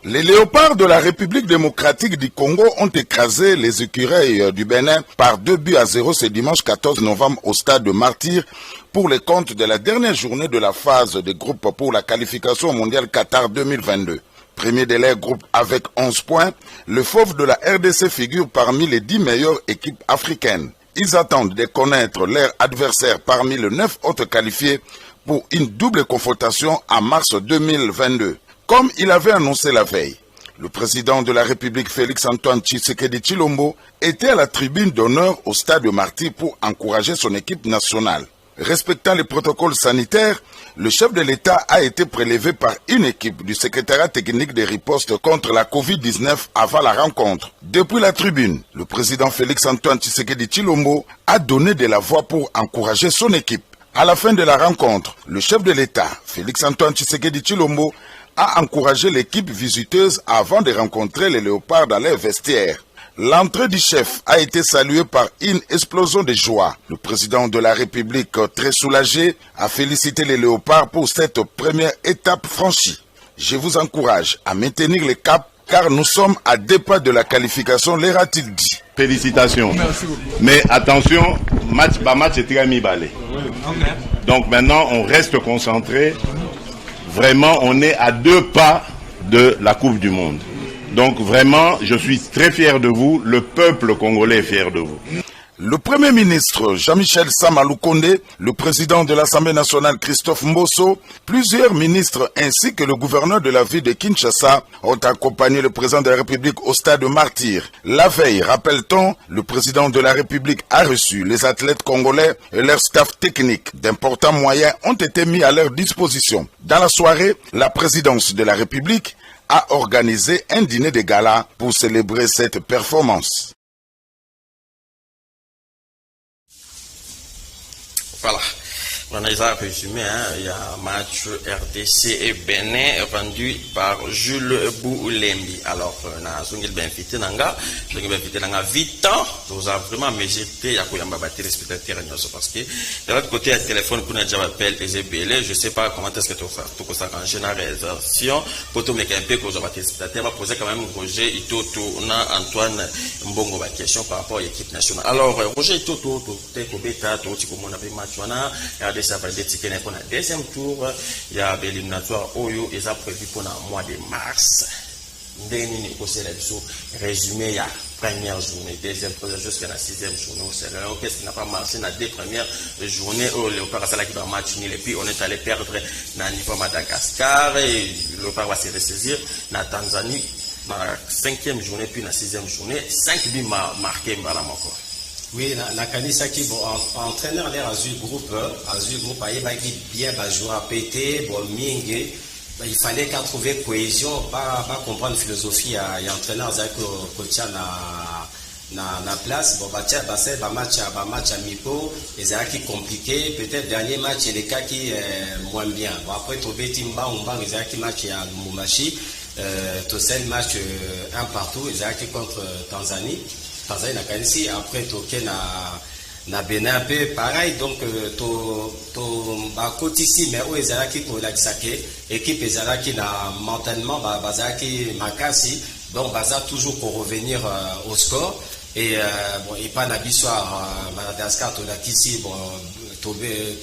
Les léopards de la République démocratique du Congo ont écrasé les écureuils du Bénin par 2-0 ce dimanche 14 novembre au stade de Martyr pour les comptes de la dernière journée de la phase de groupe pour la qualification mondiale Qatar 2022. Premier de leur groupe avec 11 points, le Fauve de la RDC figure parmi les 10 meilleures équipes africaines. Ils attendent de connaître leur adversaire parmi les 9 autres qualifiés pour une double confrontation en mars 2022. Comme il avait annoncé la veille, le président de la République Félix-Antoine Tshisekedi Tshilombo était à la tribune d'honneur au stade de Martyr pour encourager son équipe nationale. Respectant les protocoles sanitaires, le chef de l'État a été prélevé par une équipe du secrétariat technique de riposte contre la Covid-19 avant la rencontre. Depuis la tribune, le président Félix-Antoine Tshisekedi Tshilombo a donné de la voix pour encourager son équipe. À la fin de la rencontre, le chef de l'État, Félix-Antoine Tshisekedi Tshilombo, a encouragé l'équipe visiteuse avant de rencontrer les léopards dans leur vestiaire. L'entrée du chef a été saluée par une explosion de joie. Le président de la République, très soulagé, a félicité les léopards pour cette première étape franchie. Je vous encourage à maintenir le cap car nous sommes à 2 pas de la qualification, leur a-t-il dit. Félicitations. Mais attention, match est très mi-balé. Donc maintenant, on reste concentré. Vraiment, on est à 2 pas de la Coupe du Monde. Donc vraiment, je suis très fier de vous. Le peuple congolais est fier de vous. Le Premier ministre Jean-Michel Sama Lukonde, le président de l'Assemblée nationale Christophe Mbosso, plusieurs ministres ainsi que le gouverneur de la ville de Kinshasa ont accompagné le président de la République au stade de Martyr. La veille, rappelle-t-on, le président de la République a reçu les athlètes congolais et leur staff technique. D'importants moyens ont été mis à leur disposition. Dans la soirée, la présidence de la République a organisé un dîner de gala pour célébrer cette performance. Voilà. On a déjà résumé, il y a un match RDC et Bénin rendu par Jules Boulembi. Alors, on a Zungil Benfité Nanga, vite, nous avons vraiment mesuré à Kouyamba battre les spectateurs parce que de l'autre côté, il y a un téléphone qu'on a déjà appelé Ezebele. Je ne sais pas comment est-ce que tout ça en généralisation. Pour tout le monde, que vous avez les spectateurs, on va poser quand même Roger Itoto, Antoine Mbongo, la question par rapport à l'équipe nationale. Alors, Roger Itoto, tu es Kobeta, tu es comme on a fait match, ça va être pour le deuxième tour. Il y a l'éliminatoire Oyo et ça prévu pour le mois de mars. Résumé, il y a première journée, deuxième journée jusqu'à la 6e journée. Qu'est-ce qui n'a pas marché dans les 2 premières journées où Léopard a qui va match nul et puis on est allé perdre dans le niveau Madagascar et Léopard va se ressaisir dans la Tanzanie dans la 5e journée puis dans la 6e journée. 5 buts marqués par la Moko. Oui, la Kanisaki, bon, entraîneur l'air Azul Group, bien, jouer à péter, bon, Mingue, il fallait qu'à trouver cohésion, pas comprendre philosophie, il y a entraîneur qui na place, bon, match à Mipo, et c'est qui compliqué, peut-être dernier match, les cas qui moins bien. Bon, après, trouver Timba, ils qui match à Lumumbashi, Tossel match 1 partout, ils contre Tanzanie. Tanzanie na après toke na Bénin un peu pareil donc côté ici mais où ezalaki ko lakisake équipe ezalaki na mentalement bazaki makasi donc baza toujours pour revenir au score et bon et pas na bisoir Madagascar to lakisi bon to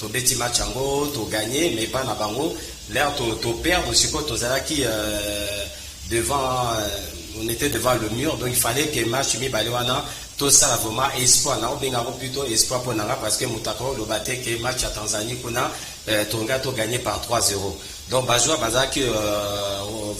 beti match ango to gagner mais pas na bango l'air to perdre ce que tozalaki devant on était devant le mur, donc il fallait que match Mibalewana, tout ça vraiment espoir, on a plutôt espoir pour Nanga parce que Moutako le battait que match à Tanzanie qu'on a Tonga tout gagné par 3-0. Donc Bajoua Bazaki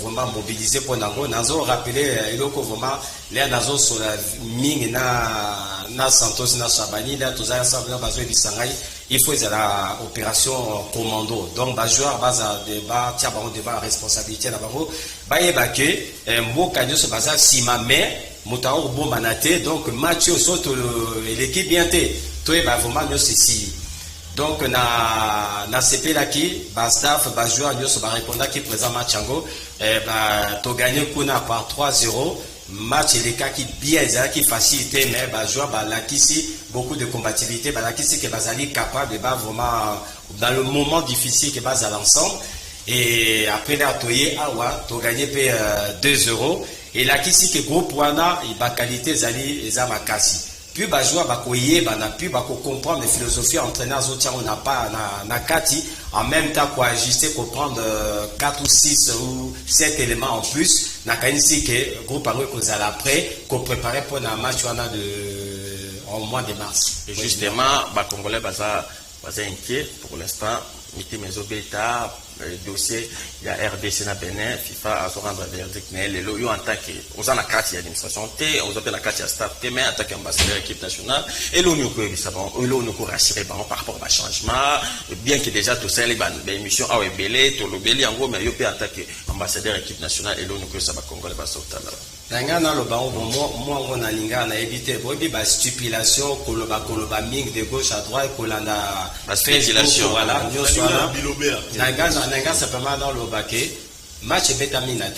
vraiment mobilisé pour Nango. Nazo rappelé Eloko vraiment les Nazo sur la ming na Santos na Sabani là tous ensemble Bajoua Bisangai. Il faut la opération commando. Donc Bajoua Baza débat tia ba débat responsabilité na bango. Baye baké mboka nyo so baza sima mais Moutao bon manaté donc match au saute l'équipe bien té. Toi ba vraiment nyo ceci. Donc na CP là qui ba staff ba joueur nyo so ba répondre qui présent match ango ba to gagner kuna par 3-0 match les cas qui bien ça qui facilité mais ba joueur ba la qui beaucoup de combativité ba la qui que bazali capable de ba vraiment dans le moment difficile que base à l'ensemble et après la toyer awa to gagner 2-0 et la qui que groupe wana il ba qualité zali eza makasi. Puis bah jouer bah koyer bah na puis bah comprendre les philosophies entraîneurs autres on n'a pas na kati en même temps quoi ajuster pour prendre 4 ou 6 ou 7 éléments en plus na kanisi que groupe ango ko za après ko préparer pour un match on a en mois de mars. Et justement bah congolais bah ça inquiet pour l'instant miti mezobeta dossier il y a RDC na Benin FIFA a se rendre verdict mais les loyaux en tant que aux en la carte administration T aux appelle la carte staff T mais en tant qu'ambassadeur équipe nationale et l'ONU ko savon l'ONU ko rassurer par rapport au changement bien que déjà tout ça les émissions a belé to lobeli en gros mais yo peut en tant qu'ambassadeur équipe nationale et l'ONU ko ça va congolais ba sauter là Nangana lo bango moi on a linga na éviter bobi ba stipulation koloba ming de gauche à droite kolanda la spéculation voilà Nanga simplement dans le baquet match bétamine à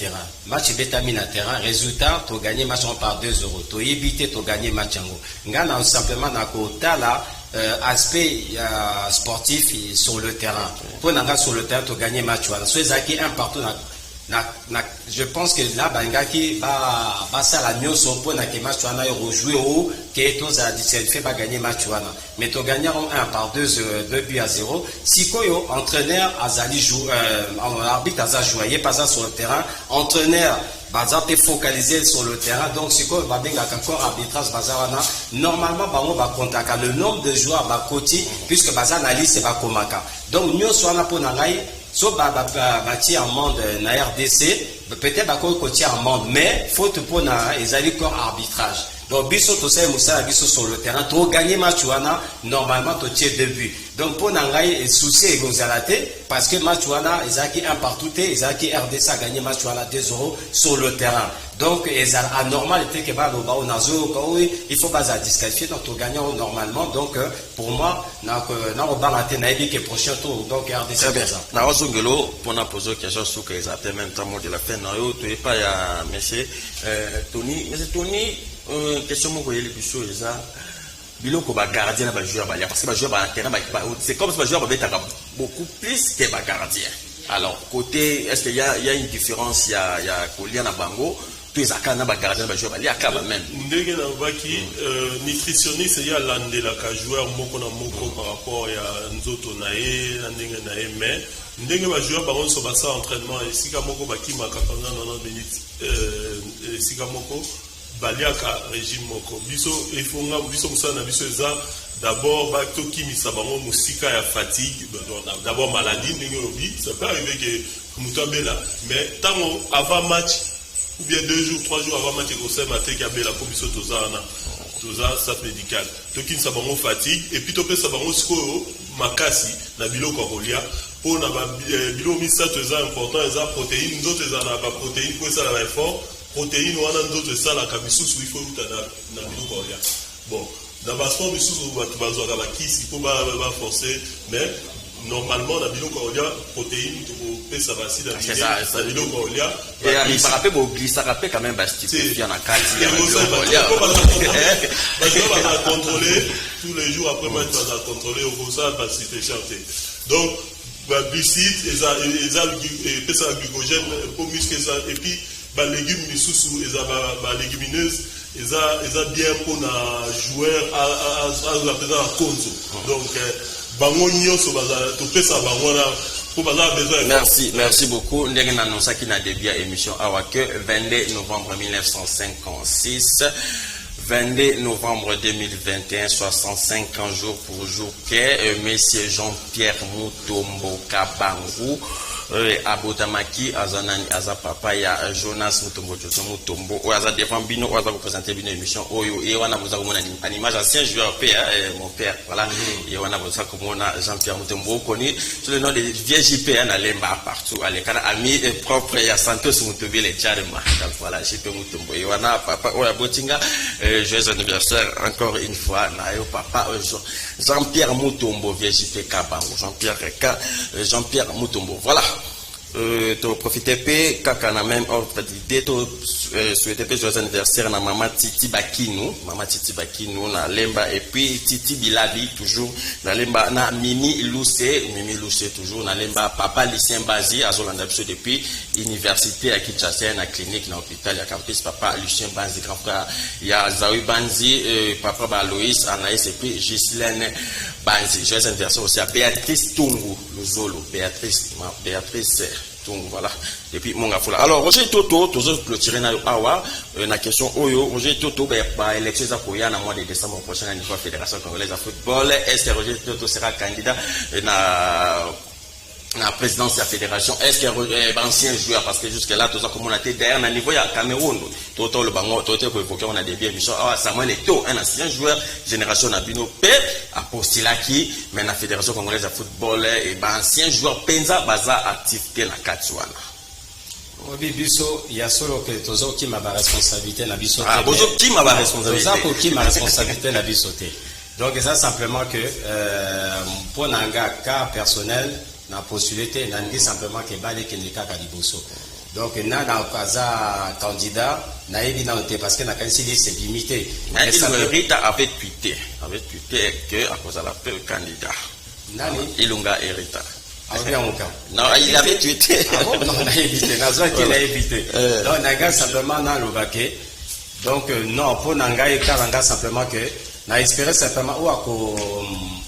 terrain résultat to gagner match par 2-0 to éviter to gagner match ango ngana simplement na kota là aspect sportif sur le terrain pour nanga sur le terrain to gagner match voilà so ezaki un partout je pense que là bangaki ba ça la nyonso pour na que match wana rejouer au que tous a fait ba gagner match wana mais to gagner 2 buts à 0 sikoyo entraîneur azali joue arbitre aza jouer pas ça sur le terrain entraîneur baza te focaliser sur le terrain donc sikoyo ba benga encore arbitrage baza wana normalement bango ba contacter le nombre de joueurs ba koti puisque baza na liste ba komaka donc nyonso wana pour na ngai so bâti en monde na RDC peut-être ba ko tia en monde mais faute pour na ezali corps arbitrage donc biso to sai musala biso sur le terrain to gagner match wana normalement to tirer 2 buts donc pour nangai et souci egozalate parce que match wana ezaki un partout ezaki RDC a gagné match wana 2-0 sur le terrain donc ezal anormal était que ba lo nazo oui il faut pas disqualifier donc to gagner normalement donc pour moi na obangate na ebi que prochain tour donc RDC na ozongelo pour na poser question sur que ezate même temps de la fin na yo to pas ya monsieur Tony question moko yeli biso eza biloko ba gardien ba joueur ba parce que ba joueur ba terrain ba c'est comme si ba joueur ba beta beaucoup plus que ba gardien alors côté est-ce qu'il y a une différence il y a colia na bango tous aka na ba gardien ba joueur ba liaka ba même ndenge na baki nutritionniste ya landela ka joueur moko na moko par rapport ya nzoto na ye na ndenge na ye mais ndenge ba joueur ba onso ba sa entraînement esika moko ba kimaka pendant 90 minutes esika moko baliaka régime moko biso efonga biso musana biso eza d'abord ba tokimisa bango musika ya fatigue d'abord maladie ndenge obi ça peut arriver que mutambela mais tango avant match ou bien 2 jours 3 jours avant match au sein matin kabela pour biso toza ça médical tokimisa bango fatigue et puis topé ça bango siko makasi na biloko kolia pour na biloko misato eza important eza protéine d'autres eza na ba protéine pour ça la effort protéine wana ndoto esalaka bisusu il faut uta na biloko ya bon na basport bisusu bato bazwaka bakisi mpo baforce mais normalement na biloko ya protéine tokopesa basi na biloko ya arisaka mpe boglisaka mpe quand même bastifiant na kati baza contrôler tous les jours après match baza contrôler okosala bastifiant te donc baglicide epesaka glycogène po muscle et puis ba légumes misusu eza ba légumineuse eza bien pour na joueur à la konzo donc bango nyonso baza to pesa bango na Merci beaucoup. Nous avons annoncé qu'il y a début à émission que 22 novembre 1956, 22 novembre 2021, 65 ans jour pour jour, que Monsieur Jean-Pierre Mutombo Kabangu, Abotamaki, Azanani, Azapapa, ya Jonas Mutombo, Oaza défend Bino, Oaza vous présenter une émission, Oyo, et on a vous une image ancien joueur père, mon père, voilà, et on a vous comme Jean-Pierre Mutombo, connu sous le nom de vieux JP, à Lemba partout, à l'écran, ami propre, et à Santos Mutombo, les Tchadema, donc voilà, JP Mutombo, et on a papa, Oya Botinga, joyeux anniversaire, encore une fois, Nayo papa, Jean-Pierre Mutombo, vieux JP Kabango, Jean-Pierre Mutombo, voilà. To profiter pe kaka na même ordre d'idée to souhaiter pe joyeux anniversaire na maman Titi Bakinu na Lemba et puis Titi Bilabi toujours na Lemba na Mimi Loussé toujours na Lemba papa Lucien Bazi azolanda biso depuis université à Kinshasa na clinique na hôpital ya campus papa Lucien Bazi grand frère ya Zawi Banzi papa ba Loïs Anaïs et puis Gislaine Banzi. Joyeux anniversaire aussi à Béatrice Tungu Luzolo Béatrice Tungu, voilà, depuis Mongafula. Alors, Roger Toto, toujours clôturer na awa, na question Oyo, Roger Toto, élection à Koya, na mois de décembre prochain, à niveau Fédération Congolaise de Football. Est-ce que Roger Toto sera candidat la présidence de la fédération? Est-ce qu'il y a ancien joueur? Parce que jusque-là, tout ça, comme on a été derrière, à niveau, il y a Cameroun. Toto, le bango, Toto, pour évoquer, on a des biens, Samuel Eto'o, un ancien joueur, génération Nabino P, à Postilaki, mais la fédération congolaise de football, et ancien joueur, Penza, Baza, activité, la Katsuana. Oui, biso, il y a solo que Tozo qui m'a responsabilité, na biso. Ah, Bozo qui m'a responsabilité. Tozo qui m'a responsabilité, na biso. Donc, ça, simplement que, pour un cas personnel, na postulé na ngi simplement que balé que ne kaka liboso. Donc na kaza candidat na yebi na oté parce que na kanisi c'est limité. Mais Rita avait tweeté que à cause de la peu candidat. Nani Ilunga et Rita. Non, il avait tweeté. Non, on a évité. Na zwa qu'il a évité. Donc na simplement na lobake. Donc non pour nanga et karanga simplement que na espérer simplement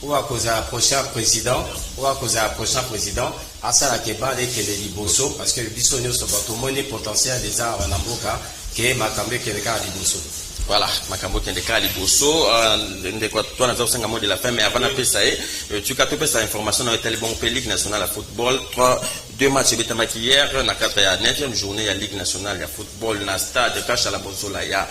ou à cause à prochain président à ça la keba avec les liboso parce que le bisonio sur votre monnaie potentiel des arts en amboka qui est makambe qui est le cas liboso. Voilà, Makambo qui est le cas liboso. Toi, nous avons 5 mots de la fin, mais avant de passer, tu as pu sa information dans le bon Ligue nationale de football. 2 matchs de hier, dans la 9e journée de la Ligue nationale de football, dans le stade de Kachala Bozola, il y a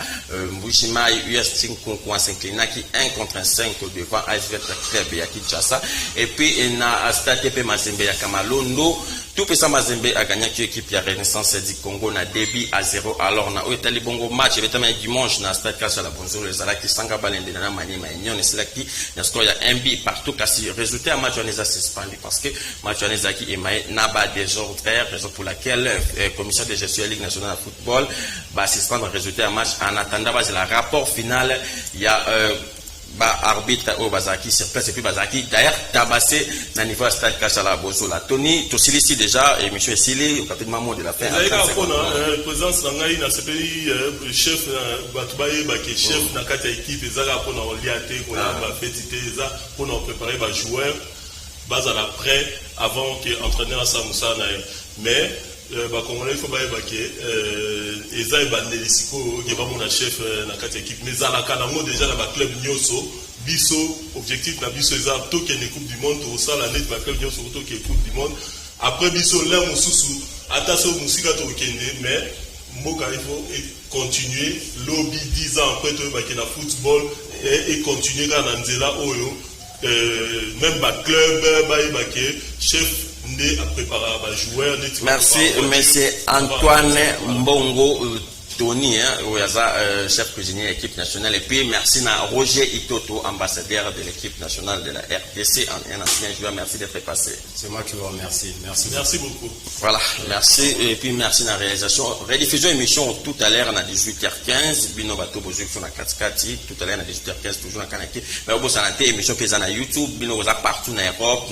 Mbushima US Tinkonko s'inclina qui 1-5 devant ASV Krebe à Kinshasa. Et puis, dans le stade TP Mazembe à Kamalondo, tout ça Mazembe a gagné qui équipe de Renaissance du Congo na débit à 0. Alors, na Oetali Bongo match, il y a dimanche dans le stade Kachala Bozola, les Alaki Sanga Balende na Mani Maignon, et c'est là qui, dans ce cas, il y a un but partout, car si résultat à match, on les a suspendu parce que match, on les a qui est Naba désordre, raison pour laquelle la commission de gestion de la Ligue nationale de football va suspendre le résultat à match en attendant le rapport final. Il y a arbitre au Bazaki sur place et puis Bazaki d'ailleurs tabassé dans le niveau stade Kachala Bozola. Tony, tu ici déjà et monsieur Sili, rapidement mot de la fin. Présence dans la CPI, chef Batubaye, chef dans la équipe, pour nous liater, pour nous féliciter, pour nous préparer les joueurs. Base à l'après, avant que l'entraîneur Samoussa n'aille. Mais, il faut que Eza et Bandelisiko, qui est mon chef dans la équipe, mais à la Kanamo, déjà dans le club Nyoso, Bisso, objectif dans Bisso, Eza, tout qui est une Coupe du Monde, au sein de l'année de la club Nyoso, tout qui est Coupe du Monde. Après Bisso, là, Moussou, attention, Moussika, mais, Mboka, il faut continuer, lobby 10 ans après, tu vas football, et continuer à Nanzela, Oyo. Même le club, chef né à préparer à joueur. Merci, monsieur Antoine Mbongo Tony, chef cuisinier de l'équipe nationale. Et puis merci à Roger Itoto, ambassadeur de l'équipe nationale de la RDC, un ancien joueur. Merci d'être passé. C'est moi qui vous remercie. Merci beaucoup. Voilà, merci. Et puis merci à la réalisation. Rediffusion émission tout à l'heure à 18h15. Bino Bato Bozouk sur la 4-4. Tout à l'heure à 18h15, toujours à Kanaki. Mais au bout de émission qui est à YouTube, Bino partout en Europe.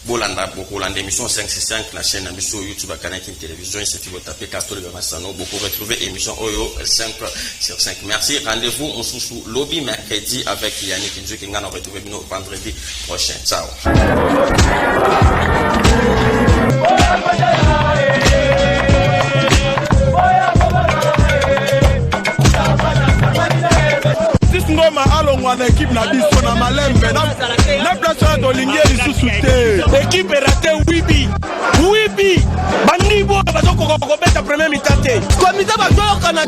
Bolanda, beaucoup l'émission 565, la chaîne émission YouTube à Kanaki Télévision, et si vous tapez Castor de Massano, beaucoup retrouver émission Oyo 5/5. Merci, rendez-vous, on se sous lobby mercredi avec Yannick Nzou qui va nous retrouver vendredi prochain. Ciao. tolongwa na équipe na biso na malembe na place oyo tolingi lisusu te. Équipe erate wibi bandi boyo bazokoka kobeta premier mi-temps te. Komite bazoyoka na